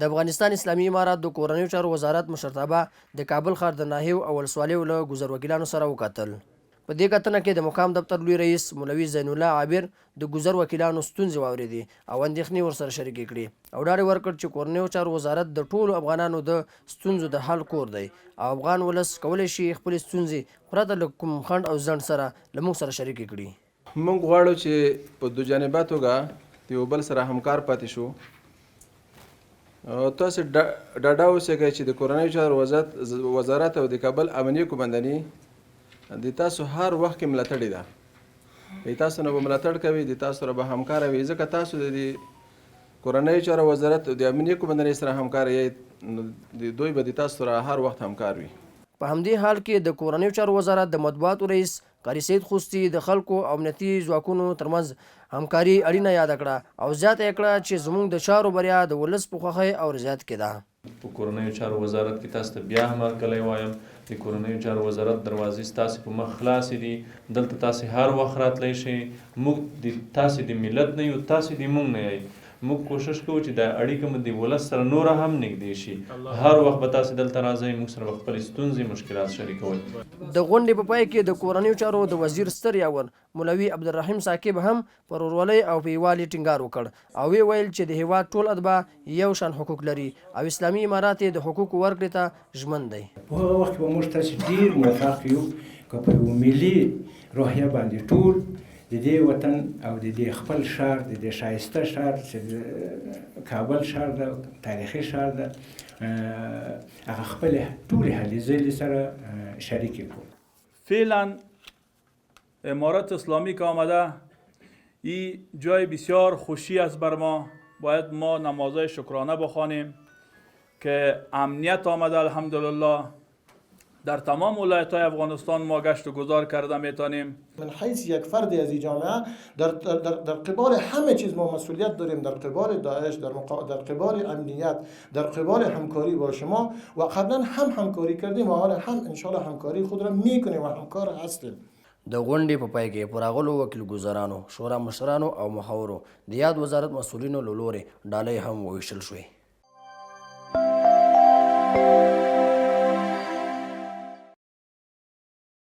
د افغانستان اسلامي امارات د کورنیو چارو وزارت مشرتابه د کابل ښار د ناحیو او ولسوالیو له ګذر وکیلانو سره وکتل. په دې کتنه کې د مقام دفتر لوی رئیس مولوي زین الله عابر د ګذر وکیلانو ستونزې واورېدې او اندېښنې ورسره شریکې کړې او ډاډ یې ورکړ چې کورنیو چارو وزارت د ټولو افغانانو د ستونزو د حل کور دی او افغان ولس کولی شي خپلې ستونزې پرته له کوم خنډ او ځنډ سره له موږ سره شریکې کړي. موږ غواړو چې په دوجانبه توګه د یو بل سره همکار پاتې شو. تاسو ډاډه اوسئ چې د کورنیو چارو وزارت او د کابل امنیه قومنداني د تاسو هر وخت کې ملاتړی ده. تاسو نه به ملاتړ کوي، د تاسو سره به همکاره وي، ځکه تاسو د کورنیو چارو وزارت او د امنیه قومنداني سره همکار یې، د دوی به د تاسو سره هر وخت همکار وي. په همدې حال کې د کورنیو چارو وزارت د مطبوعاتو رئیس قاری سید خوستي د خلکو او امنیتي ځواکونو ترمنځ همکاري اړینه یاده کړه او زیاته یې کړه چې زموږ د چارو بریا د ولس په خوښۍ او رضایت کې ده. په کورنیو چارو وزارت کې تاسو ته بیا هم هرکلی وایم، د کورنیو چارو وزارت دروازې ستاسې په مخ خلاصې دي، دلته تاسې هر وخت راتلی شئ. موږ تاسې د ملت نه یو، تاسې د موږ نه یئ. موږ کوشش کوو چې دا اړیکه مو د ولس سره نوره هم نږدې شي. هر وخت به تاسې دلته راځئ، موږ سره به خپلې ستونزې مشکلات شریکوئ. د غونډې په پای کې د کورنیو چارو د وزیر ستر یاور مولوي عبدالرحیم ثاقب هم پر ورورولۍ او په یووالي ټینګار وکړ او ویې ویل چې د هیواد ټول اتباع یو شان حقوق لري او اسلامي امارات یې د حقوقو ورکړې ته ژمن دی. په هغه وخت کې به موږ تاسې ډېر موفق یو که په یو ملي روحیه باندې ټول د دې وطن او د دې خپل ښار، د دې ښایسته ښار چې کابل ښار ده، تاریخي ښار ده، هغه خپلې ټولې هلې ځلې سره شریکې کړو. فعلا امارات اسلامی که آمده این جای بسیار خوشی است بر ما. باید ما نمازهای شکرانه بخوانیم که امنیت آمده الحمدلله. در تمام ولایت‌های افغانستان ما گشت و گذار کرده میتونیم. من حیث یک فردی از این جامعه در قبال همه چیز ما مسئولیت داریم، در قبال داعش، در قبال امنیت، در قبال همکاری با شما و قبلا هم همکاری کردیم و حالا هم انشالله همکاری خود را میکنیم و همکار هستیم. د غونډې په پای کې پر راغلو وکیل ګذرانو، شورا مشرانو او محاورو د یاد وزارت مسؤلینو له لورې ډالۍ هم وویشل شوې.